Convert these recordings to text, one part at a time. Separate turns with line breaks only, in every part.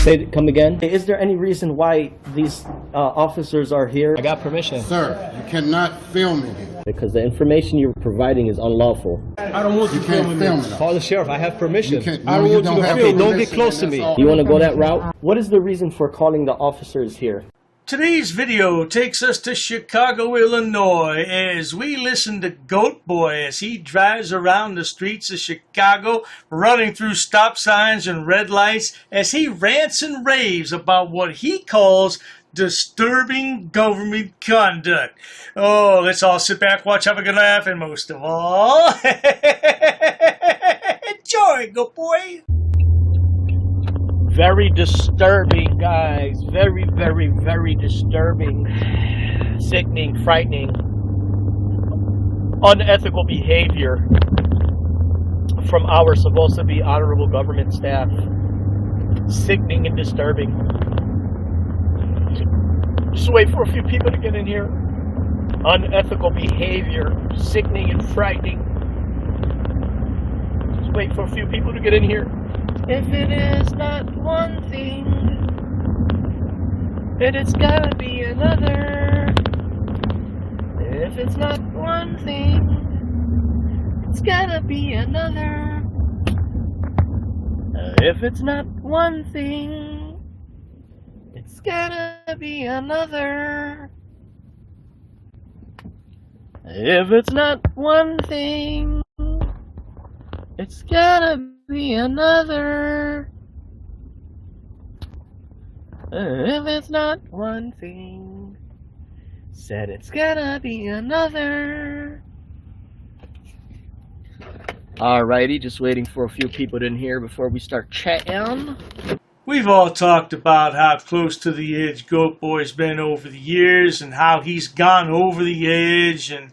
Say, come again? Is there any reason why these officers are here?
I got permission.
Sir, you cannot film in here.
Because the information you're providing is unlawful.
I don't want
You can't film it.
Call the sheriff. I have permission.
No, you don't have
film. Don't get
permission,
close to
and
me.
that's all.
You want to go that route? What is the reason for calling the officers here?
Today's video takes us to Chicago, Illinois, as we listen to GoatBoy as he drives around the streets of Chicago, running through stop signs and red lights, as he rants and raves about what he calls disturbing government conduct. Oh, let's all sit back, watch, have a good laugh, and most of all, enjoy, GoatBoy!
Very disturbing, guys. Very, very, very disturbing. Sickening, frightening. Unethical behavior from our supposed to be honorable government staff. Sickening and disturbing. Just wait for a few people to get in here. Unethical behavior. Sickening and frightening. Just wait for a few people to get in here. If it is not one thing, then it's gotta be another. If it's not one thing, it's gotta be another. If it's not one thing, it's gotta be another. If it's not one thing, it's gotta be another. If it's not one thing, said it's gotta be another. Alrighty, just waiting for a few people in here before we start chatting.
We've all talked about how close to the edge GoatBoy's been over the years and how he's gone over the edge, and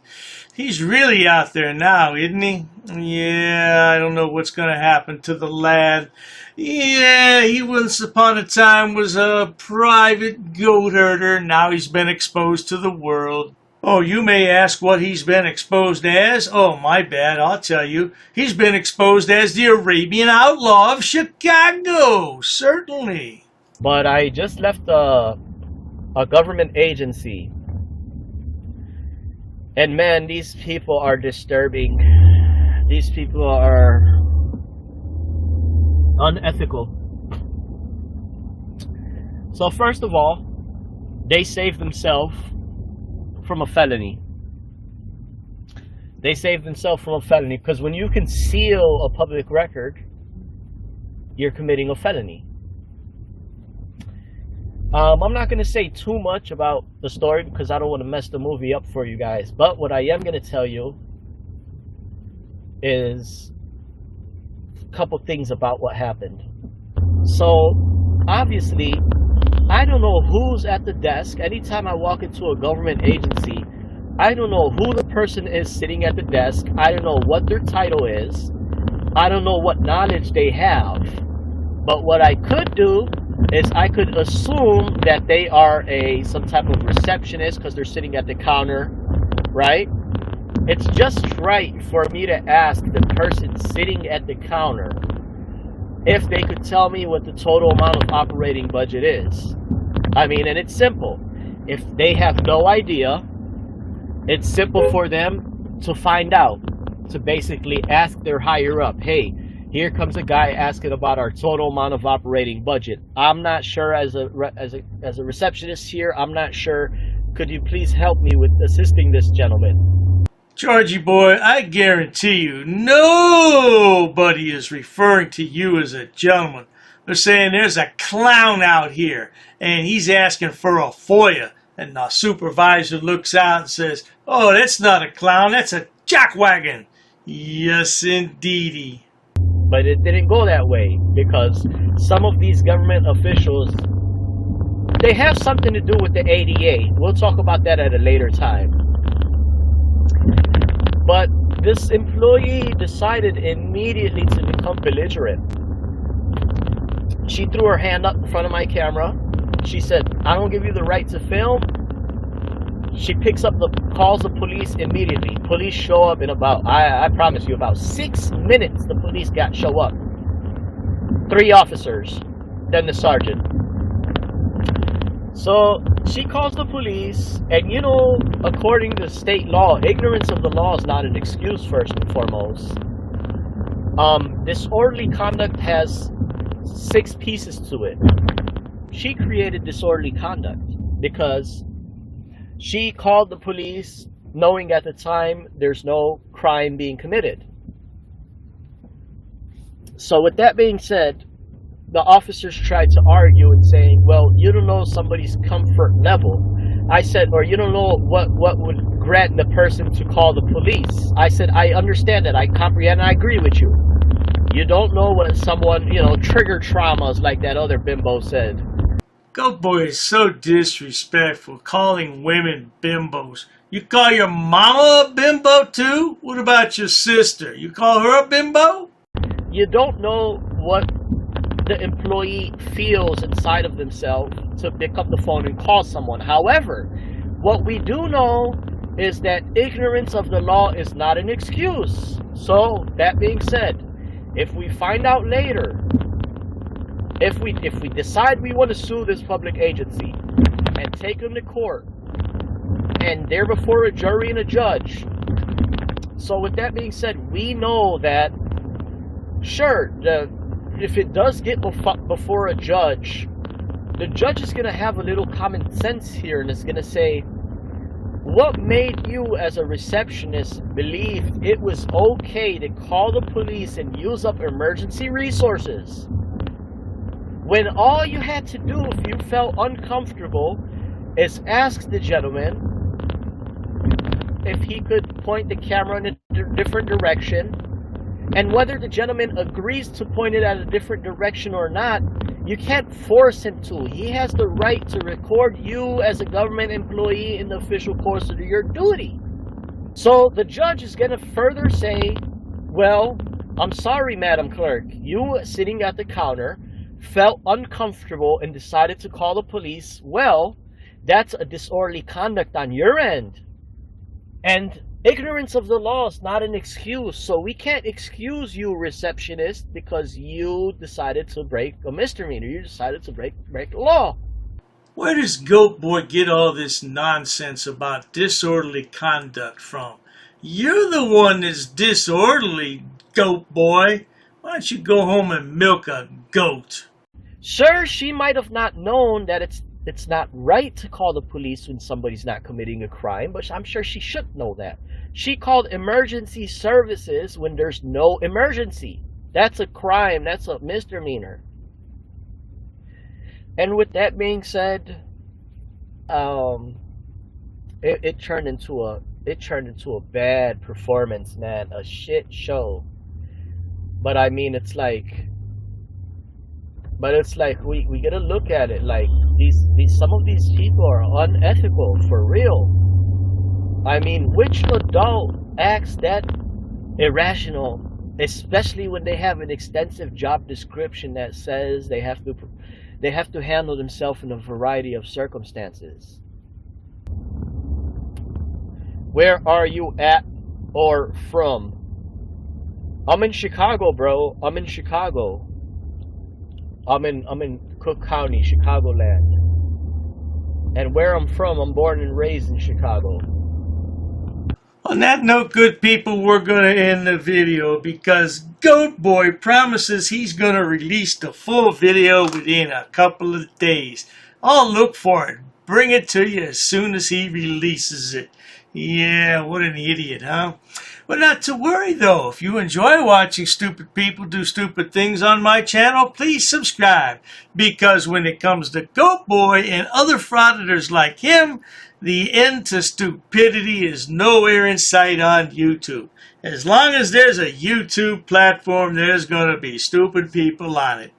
he's really out there now, isn't he? Yeah, I don't know what's going to happen to the lad. Yeah, he once upon a time was a private goat herder. Now he's been exposed to the world. Oh, you may ask what he's been exposed as? Oh, my bad, I'll tell you. He's been exposed as the Arabian outlaw of Chicago, certainly.
But I just left a government agency. And man, these people are disturbing. These people are unethical. So first of all, they saved themselves from a felony. They saved themselves from a felony because when you conceal a public record, you're committing a felony. I'm not going to say too much about the story because I don't want to mess the movie up for you guys. But what I am going to tell you is a couple things about what happened. So, obviously, I don't know who's at the desk. Anytime I walk into a government agency, I don't know who the person is sitting at the desk. I don't know what their title is. I don't know what knowledge they have. But what I could do is I could assume that they are some type of receptionist because they're sitting at the counter, right? It's just right for me to ask the person sitting at the counter if they could tell me what the total amount of operating budget is. I mean, and it's simple. If they have no idea, it's simple for them to find out, to basically ask their higher up, hey, here comes a guy asking about our total amount of operating budget. I'm not sure as a receptionist here, I'm not sure. Could you please help me with assisting this gentleman?
Georgie boy, I guarantee you, nobody is referring to you as a gentleman. They're saying there's a clown out here, and he's asking for a FOIA. And the supervisor looks out and says, oh, that's not a clown, that's a jackwagon. Yes, indeedy.
But it didn't go that way because some of these government officials, they have something to do with the ADA. We'll talk about that at a later time. But this employee decided immediately to become belligerent. She threw her hand up in front of my camera. She said, I don't give you the right to film. She picks up calls the police immediately. Police show up in about, I promise you, about 6 minutes the police show up. 3 officers. than the sergeant. So she calls the police, and you know, according to state law, ignorance of the law is not an excuse, first and foremost. Disorderly conduct has 6 pieces to it. She created disorderly conduct because she called the police knowing at the time there's no crime being committed. So with that being said, the officers tried to argue and saying, well, you don't know somebody's comfort level. I said, or you don't know what would grant the person to call the police. I said, I understand that, I comprehend, I agree with you. You don't know what someone, trigger traumas like that other bimbo said.
GoatBoy is so disrespectful, calling women bimbos. You call your mama a bimbo too? What about your sister? You call her a bimbo?
You don't know what the employee feels inside of themselves to pick up the phone and call someone. However, what we do know is that ignorance of the law is not an excuse. So, that being said, if we find out later, if we decide we want to sue this public agency and take them to court, and they're before a jury and a judge, so with that being said, we know that, sure, if it does get before a judge, the judge is going to have a little common sense here and is going to say, what made you as a receptionist believe it was okay to call the police and use up emergency resources when all you had to do if you felt uncomfortable is ask the gentleman if he could point the camera in a different direction? And whether the gentleman agrees to point it at a different direction or not, you can't force him to. He has the right to record you as a government employee in the official course of your duty. So the judge is going to further say, well, I'm sorry, Madam Clerk. You sitting at the counter felt uncomfortable and decided to call the police. Well, that's a disorderly conduct on your end. And ignorance of the law is not an excuse, so we can't excuse you, receptionist, because you decided to break a misdemeanor. You decided to break the law.
Where does GoatBoy get all this nonsense about disorderly conduct from? You're the one that's disorderly, GoatBoy. Why don't you go home and milk a goat?
Sure, she might have not known that it's not right to call the police when somebody's not committing a crime, but I'm sure she should know that. She called emergency services when there's no emergency. That's a crime. That's a misdemeanor. And with that being said, it turned into a bad performance, man. A shit show. But I mean, it's like we gotta look at it like some of these people are unethical for real. I mean, which adult acts that irrational, especially when they have an extensive job description that says they have to handle themselves in a variety of circumstances? Where are you at or from? I'm in Chicago, bro. I'm in Chicago. I'm in Cook County, Chicagoland. And where I'm from, I'm born and raised in Chicago.
On that note, good people, we're going to end the video because GoatBoy promises he's going to release the full video within a couple of days. I'll look for it. Bring it to you as soon as he releases it. Yeah, what an idiot, huh? But not to worry, though. If you enjoy watching stupid people do stupid things on my channel, please subscribe. Because when it comes to GoatBoy and other frauditors like him, the end to stupidity is nowhere in sight on YouTube. As long as there's a YouTube platform, there's going to be stupid people on it.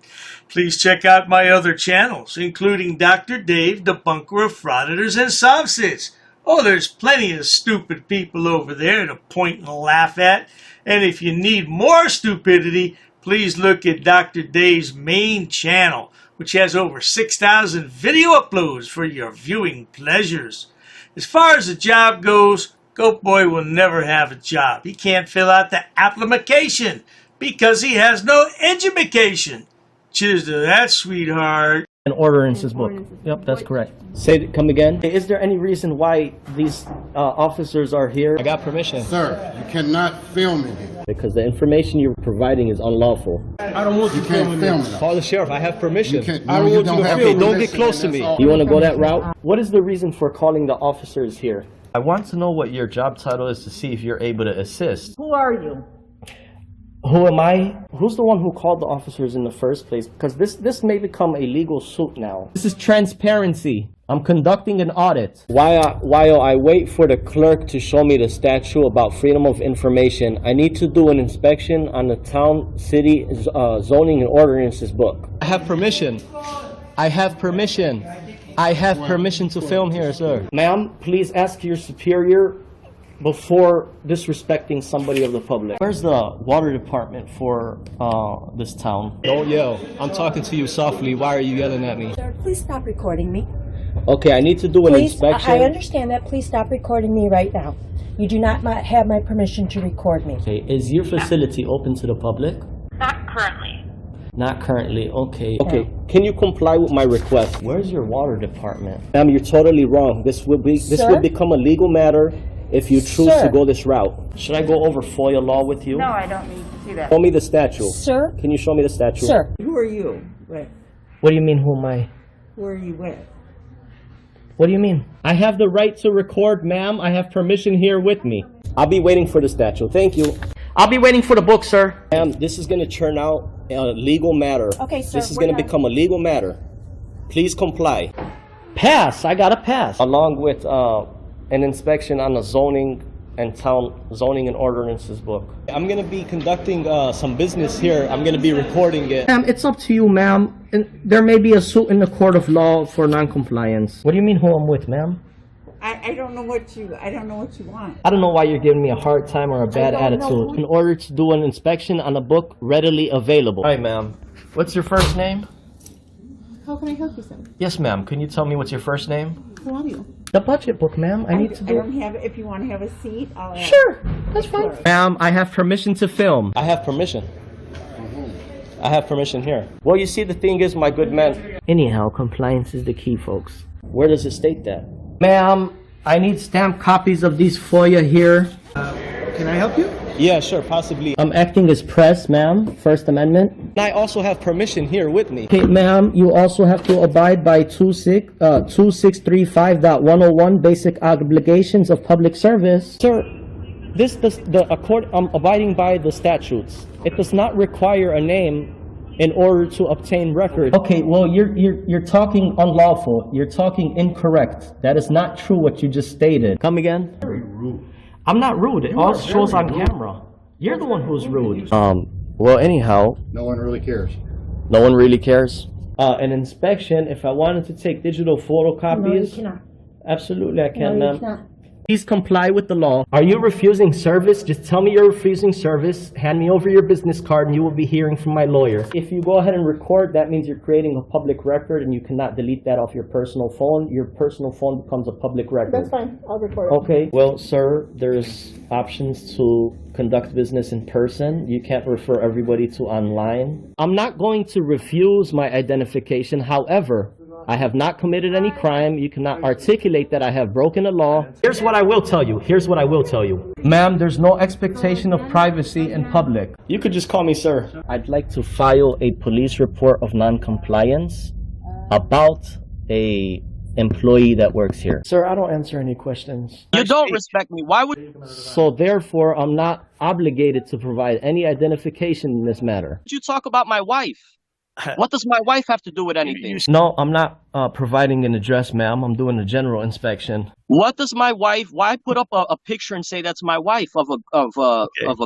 Please check out my other channels, including Dr. Dave, Debunker of Frauditors and Sausage. Oh, there's plenty of stupid people over there to point and laugh at. And if you need more stupidity, please look at Dr. Dave's main channel, which has over 6,000 video uploads for your viewing pleasures. As far as the job goes, GoatBoy will never have a job. He can't fill out the application because he has no education. Cheers to that, sweetheart.
An ordinances book. Yep, that's correct. Come again. Is there any reason why these officers are here?
I got permission.
Sir, you cannot film in here.
Because the information you're providing is unlawful.
I don't want you can't film it.
Call the sheriff. I have permission.
I don't want you to film.
Don't get close to me.
You want to go that route? What is the reason for calling the officers here? I want to know what your job title is to see if you're able to assist.
Who are you?
Who am I? Who's the one who called the officers in the first place? Because this may become a legal suit now. This is transparency. I'm conducting an audit. While I wait for the clerk to show me the statute about freedom of information, I need to do an inspection on the town, city, zoning and ordinances book.
I have permission. I have permission. I have permission to film here, sir.
Ma'am, please ask your superior before disrespecting somebody of the public. Where's the water department for this town?
Don't yell. I'm talking to you softly. Why are you yelling at me?
Sir, please stop recording me.
Okay, I need to do an inspection.
I understand that. Please stop recording me right now. You do not have my permission to record me.
Okay, is your facility open to the public?
Not currently.
Not currently, okay. Okay, can you comply with my request? Where's your water department? Ma'am, you're totally wrong. This will become a legal matter if you choose to go this route. Should I go over FOIA law with you?
No, I don't need to see that.
Show me the statute.
Sir?
Can you show me the statute?
Sir.
Who are you with?
What do you mean, who am I?
Who are you with?
What do you mean? I have the right to record, ma'am. I have permission here with me. I'll be waiting for the statute. Thank you. I'll be waiting for the book, sir. Ma'am, this is going to turn out a legal matter.
Okay, sir.
This is going to become a legal matter. Please comply. Pass. I got a pass. Along with an inspection on the zoning and town zoning and ordinances book.
I'm going to be conducting some business here. I'm going to be recording it.
Ma'am, it's up to you, ma'am. There may be a suit in the court of law for non-compliance. What do you mean who I'm with, ma'am?
I don't know what you want.
I don't know why you're giving me a hard time or a bad attitude. In order to do an inspection on a book readily available. All right, ma'am. What's your first name?
How can I help you, sir?
Yes, ma'am. Can you tell me what's your first name?
Who are you?
The budget book, ma'am. I need to do.
I don't have. If you want to have a seat, I'll.
Sure, that's fine. Ma'am, I have permission to film. I have permission. I have permission here. Well, you see, the thing is, my good man. Anyhow, compliance is the key, folks. Where does it state that? Ma'am, I need stamped copies of these FOIA here.
Can I help you? Yeah, sure, possibly.
I'm acting as press, ma'am. First Amendment.
And I also have permission here with me.
Okay, ma'am, you also have to abide by 2635.101 basic obligations of public service. Sir, I'm abiding by the statutes. It does not require a name in order to obtain record. Okay, well, you're talking unlawful. You're talking incorrect. That is not true what you just stated. Come again? Very rude. I'm not rude. It all shows on camera. You're the one who's rude. Well, anyhow.
No one really cares.
No one really cares? An inspection, if I wanted to take digital photocopies.
No, you cannot.
Absolutely, I can,
No,
ma'am.
you cannot.
Please comply with the law. Are you refusing service? Just tell me you're refusing service. Hand me over your business card and you will be hearing from my lawyer. If you go ahead and record, that means you're creating a public record and you cannot delete that off your personal phone. Your personal phone becomes a public record.
That's fine. I'll record it.
Okay. Well, sir, there's options to conduct business in person. You can't refer everybody to online. I'm not going to refuse my identification. However, I have not committed any crime. You cannot articulate that I have broken a law. Here's what I will tell you. Ma'am, there's no expectation of privacy in public. You could just call me sir. I'd like to file a police report of non-compliance about a employee that works here. Sir, I don't answer any questions.
You don't respect me. Why would
So therefore, I'm not obligated to provide any identification in this matter.
you talk about my wife? What does my wife have to do with anything?
No, I'm not providing an address, ma'am. I'm doing a general inspection.
What does my wife? Why put up a picture and say that's my wife of a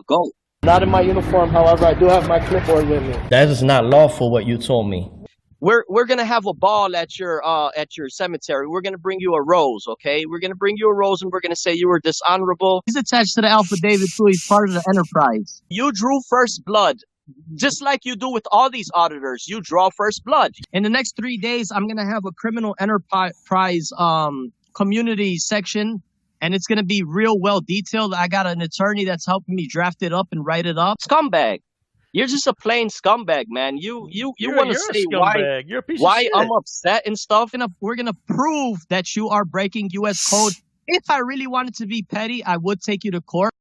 goat?
Not in my uniform, however, I do have my clipboard with me. That is not lawful what you told me.
We're gonna have a ball at your cemetery. We're gonna bring you a rose, okay? We're gonna bring you a rose and we're gonna say you were dishonorable. He's attached to the affidavit too. He's part of the enterprise. You drew first blood. Just like you do with all these auditors, you draw first blood. In the next 3 days, I'm going to have a criminal enterprise community section, and it's going to be real well detailed. I got an attorney that's helping me draft it up and write it up. Scumbag. You're just a plain scumbag, man. You
You're
want to
a
say
scumbag. You're a piece of
why
shit.
I'm upset and stuff, and we're gonna prove that you are breaking U.S. code. If I really wanted to be petty, I would take you to court.